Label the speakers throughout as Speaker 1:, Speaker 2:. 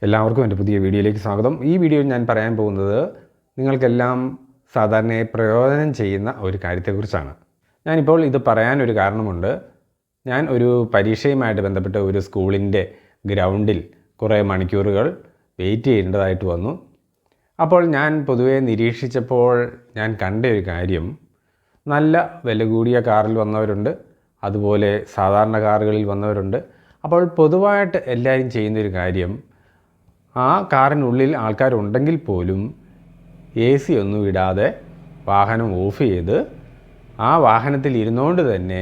Speaker 1: എല്ലാവർക്കും എൻ്റെ പുതിയ വീഡിയോയിലേക്ക് സ്വാഗതം. ഈ വീഡിയോയിൽ ഞാൻ പറയാൻ പോകുന്നത് നിങ്ങൾക്കെല്ലാം സാധാരണയായി പ്രയോജനം ചെയ്യുന്ന ഒരു കാര്യത്തെക്കുറിച്ചാണ്. ഞാനിപ്പോൾ ഇത് പറയാനൊരു കാരണമുണ്ട്. ഞാൻ ഒരു പരീക്ഷയുമായിട്ട് ബന്ധപ്പെട്ട ഒരു സ്കൂളിൻ്റെ ഗ്രൗണ്ടിൽ കുറേ മണിക്കൂറുകൾ വെയിറ്റ് ചെയ്യേണ്ടതായിട്ട് വന്നു. അപ്പോൾ ഞാൻ പൊതുവെ നിരീക്ഷിച്ചപ്പോൾ ഞാൻ കണ്ട ഒരു കാര്യം, നല്ല വില കൂടിയ കാറിൽ വന്നവരുണ്ട്, അതുപോലെ സാധാരണ കാറുകളിൽ വന്നവരുണ്ട്. അപ്പോൾ പൊതുവായിട്ട് എല്ലാവരും ചെയ്യുന്നൊരു കാര്യം, ആ കാറിനുള്ളിൽ ആൾക്കാരുണ്ടെങ്കിൽ പോലും AC ഒന്നും ഇടാതെ വാഹനം ഓഫ് ചെയ്ത് ആ വാഹനത്തിൽ ഇരുന്നുകൊണ്ട് തന്നെ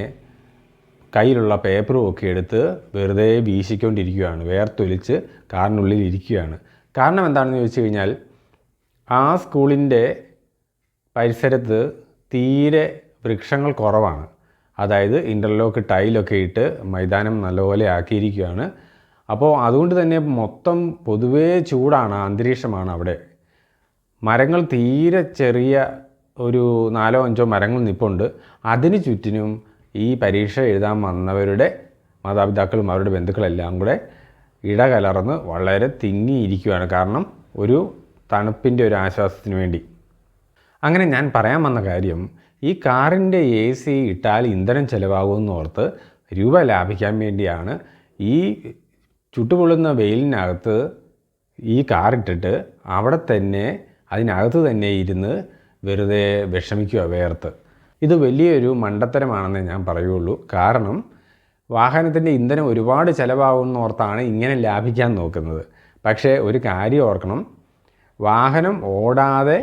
Speaker 1: കയ്യിലുള്ള പേപ്പറും ഒക്കെ എടുത്ത് വെറുതെ വീശിക്കൊണ്ടിരിക്കുകയാണ്, വേർത്തൊലിച്ച് കാറിനുള്ളിൽ ഇരിക്കുകയാണ്. കാരണം എന്താണെന്ന് ചോദിച്ചു കഴിഞ്ഞാൽ, ആ സ്കൂളിൻ്റെ പരിസരത്ത് തീരെ വൃക്ഷങ്ങൾ കുറവാണ്. അതായത് ഇൻ്റർലോക്ക് ടൈലൊക്കെ ഇട്ട് മൈതാനം നല്ലപോലെ ആക്കിയിരിക്കുകയാണ്. അപ്പോൾ അതുകൊണ്ട് തന്നെ മൊത്തം പൊതുവേ ചൂടാണ്, അന്തരീക്ഷമാണ് അവിടെ. മരങ്ങൾ തീരെ ചെറിയ ഒരു 4-5 മരങ്ങൾ നിൽപ്പുണ്ട്. അതിന് ചുറ്റിനും ഈ പരീക്ഷ എഴുതാൻ വന്നവരുടെ മാതാപിതാക്കളും അവരുടെ ബന്ധുക്കളെല്ലാം കൂടെ ഇടകലർന്ന് വളരെ തിങ്ങിയിരിക്കുകയാണ്. കാരണം ഒരു തണുപ്പിൻ്റെ ഒരു ആശ്വാസത്തിന് വേണ്ടി. അങ്ങനെ ഞാൻ പറയാൻ വന്ന കാര്യം, ഈ കാറിൻ്റെ AC ഇട്ടാൽ ഇന്ധനം ചിലവാകുമെന്ന് ഓർത്ത് രൂപ ലാഭിക്കാൻ വേണ്ടിയാണ് ഈ ചുട്ടുപൊള്ളുന്ന വെയിലിനകത്ത് ഈ കാറിട്ടിട്ട് അവിടെ തന്നെ അതിനകത്ത് തന്നെ ഇരുന്ന് വെറുതെ വിഷമിക്കുക വേർത്ത്. ഇത് വലിയൊരു മണ്ടത്തരമാണെന്നേ ഞാൻ പറയുള്ളൂ. കാരണം വാഹനത്തിൻ്റെ ഇന്ധനം ഒരുപാട് ചിലവാകുമെന്നോർത്താണ് ഇങ്ങനെ ലാഭിക്കാൻ നോക്കുന്നത്. പക്ഷേ ഒരു കാര്യം ഓർക്കണം, വാഹനം ഓടാതെ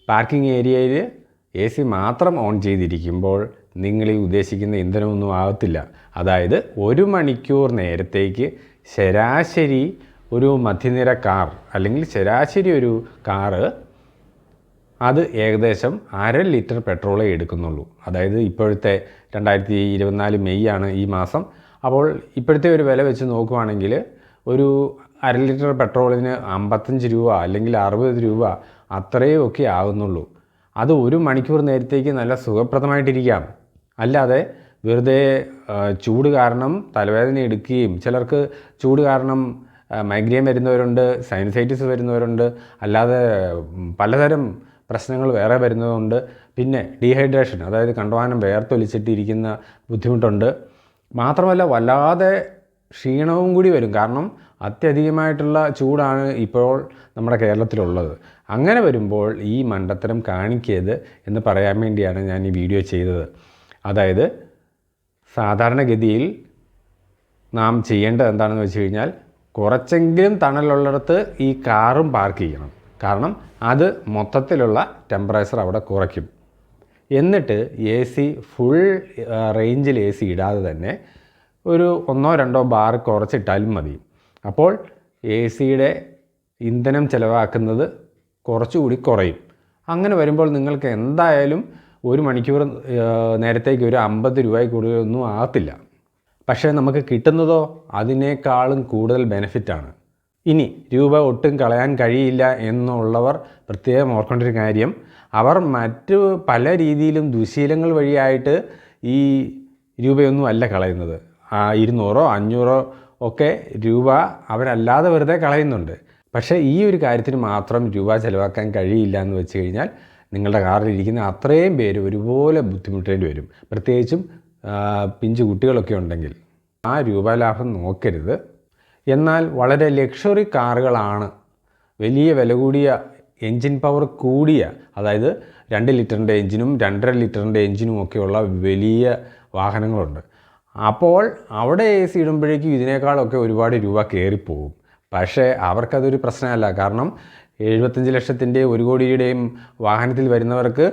Speaker 1: പാർക്കിംഗ് ഏരിയയിൽ AC മാത്രം ഓൺ ചെയ്തിരിക്കുമ്പോൾ നിങ്ങൾ ഈ ഉദ്ദേശിക്കുന്ന ഇന്ധനമൊന്നും ആകത്തില്ല. അതായത് 1 മണിക്കൂർ നേരത്തേക്ക് ശരാശരി ഒരു മധ്യനിര കാർ അല്ലെങ്കിൽ ശരാശരി ഒരു കാറ് അത് ഏകദേശം 1/2 ലിറ്റർ പെട്രോളേ എടുക്കുന്നുള്ളൂ. അതായത് ഇപ്പോഴത്തെ 2024 മെയ് ആണ് ഈ മാസം. അപ്പോൾ ഇപ്പോഴത്തെ ഒരു വില വെച്ച് നോക്കുവാണെങ്കിൽ ഒരു 1/2 ലിറ്റർ പെട്രോളിന് 55 രൂപ അല്ലെങ്കിൽ 60 രൂപ അത്രയൊക്കെ ആകുന്നുള്ളൂ. അത് 1 മണിക്കൂർ നേരത്തേക്ക് നല്ല സുഖപ്രദമായിട്ടിരിക്കാം. അല്ലാതെ വെറുതെ ചൂട് കാരണം തലവേദന എടുക്കുകയും, ചിലർക്ക് ചൂട് കാരണം മൈഗ്രെയിൻ വരുന്നവരുണ്ട്, സൈനസൈറ്റിസ് വരുന്നവരുണ്ട്, അല്ലാതെ പലതരം പ്രശ്നങ്ങൾ വേറെ വരുന്നതുകൊണ്ട്, പിന്നെ ഡീഹൈഡ്രേഷൻ, അതായത് കണ്ടമാനം വേർത്തൊലിച്ചിട്ടിരിക്കുന്ന ബുദ്ധിമുട്ടുണ്ട്. മാത്രമല്ല വല്ലാതെ ക്ഷീണവും കൂടി വരും. കാരണം അത്യധികമായിട്ടുള്ള ചൂടാണ് ഇപ്പോൾ നമ്മുടെ കേരളത്തിലുള്ളത്. അങ്ങനെ വരുമ്പോൾ ഈ മണ്ടത്തരം കാണിക്കരുത് എന്ന് പറയാൻ വേണ്ടിയാണ് ഞാൻ ഈ വീഡിയോ ചെയ്തത്. അതായത് സാധാരണഗതിയിൽ നാം ചെയ്യേണ്ടത് എന്താണെന്ന് വെച്ച് കഴിഞ്ഞാൽ, കുറച്ചെങ്കിലും തണലുള്ളിടത്ത് ഈ കാറും പാർക്ക് ചെയ്യണം. കാരണം അത് മൊത്തത്തിലുള്ള ടെമ്പറേച്ചർ അവിടെ കുറയ്ക്കും. എന്നിട്ട് AC ഫുൾ റേഞ്ചിൽ AC ഇടാതെ തന്നെ ഒരു 1-2 ബാർ കുറച്ചിട്ടാലും മതി. അപ്പോൾ ACയുടെ ഇന്ധനം ചിലവാക്കുന്നത് കുറച്ചുകൂടി കുറയും. അങ്ങനെ വരുമ്പോൾ നിങ്ങൾക്ക് എന്തായാലും 1 മണിക്കൂർ നേരത്തേക്ക് ഒരു 50 രൂപയിൽ കൂടുതലൊന്നും ആകത്തില്ല. പക്ഷേ നമുക്ക് കിട്ടുന്നതോ അതിനേക്കാളും കൂടുതൽ ബെനിഫിറ്റാണ്. ഇനി രൂപ ഒട്ടും കളയാൻ കഴിയില്ല എന്നുള്ളവർ പ്രത്യേകം ഓർക്കേണ്ട ഒരു കാര്യം, അവർ മറ്റ് പല രീതിയിലും ദുശീലങ്ങൾ വഴിയായിട്ട് ഈ രൂപയൊന്നും അല്ല കളയുന്നത്. 200-500 ഒക്കെ രൂപ അവരല്ലാതെ വെറുതെ കളയുന്നുണ്ട്. പക്ഷേ ഈ ഒരു കാര്യത്തിന് മാത്രം രൂപ ചിലവാക്കാൻ കഴിയില്ല എന്ന് വെച്ച് കഴിഞ്ഞാൽ, നിങ്ങളുടെ കാറിലിരിക്കുന്ന അത്രയും പേര് ഒരുപോലെ ബുദ്ധിമുട്ടേണ്ടി വരും. പ്രത്യേകിച്ചും പിഞ്ചു കുട്ടികളൊക്കെ ഉണ്ടെങ്കിൽ ആ രൂപലാഭം നോക്കരുത്. എന്നാൽ വളരെ ലക്ഷറി കാറുകളാണ്, വലിയ വില കൂടിയ എൻജിൻ പവർ കൂടിയ, അതായത് 2 ലിറ്ററിൻ്റെ എൻജിനും 2.5 ലിറ്ററിൻ്റെ എൻജിനും ഒക്കെയുള്ള വലിയ വാഹനങ്ങളുണ്ട്. അപ്പോൾ അവിടെ AC ഇടുമ്പോഴേക്കും ഇതിനേക്കാളൊക്കെ ഒരുപാട് രൂപ കയറിപ്പോകും. പക്ഷേ അവർക്കതൊരു പ്രശ്നമല്ല. കാരണം 75 ലക്ഷത്തിൻ്റെ 1 കോടിയുടെയും വാഹനത്തിൽ വരുന്നവർക്ക്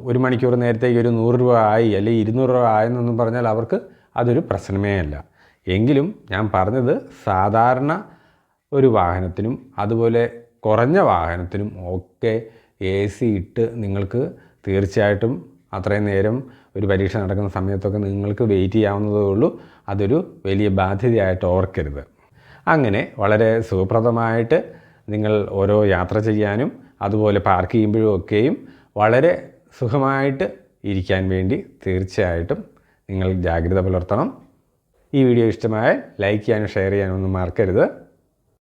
Speaker 1: ഒരു മണിക്കൂർ നേരത്തേക്ക് ഒരു 100 രൂപ ആയി അല്ലെങ്കിൽ 200 രൂപ ആയെന്നൊന്നും പറഞ്ഞാൽ അവർക്ക് അതൊരു പ്രശ്നമേ അല്ല. എങ്കിലും ഞാൻ പറഞ്ഞത് സാധാരണ ഒരു വാഹനത്തിനും അതുപോലെ കുറഞ്ഞ വാഹനത്തിനും ഒക്കെ AC ഇട്ട് നിങ്ങൾക്ക് തീർച്ചയായിട്ടും അത്രയും നേരം ഒരു പരീക്ഷ നടക്കുന്ന സമയത്തൊക്കെ നിങ്ങൾക്ക് വെയിറ്റ് ചെയ്യാവുന്നതേ ഉള്ളൂ. അതൊരു വലിയ ബാധ്യതയായിട്ട് ഓർക്കരുത്. അങ്ങനെ വളരെ സുഖപ്രദമായിട്ട് നിങ്ങൾ ഓരോ യാത്ര ചെയ്യാനും അതുപോലെ പാർക്ക് ചെയ്യുമ്പോഴും ഒക്കെയും വളരെ സുഖമായിട്ട് ഇരിക്കാൻ വേണ്ടി തീർച്ചയായിട്ടും നിങ്ങൾ ജാഗ്രത പുലർത്തണം. ഈ വീഡിയോ ഇഷ്ടമായാൽ ലൈക്ക് ചെയ്യാനും ഷെയർ ചെയ്യാനും ഒന്നും മറക്കരുത്.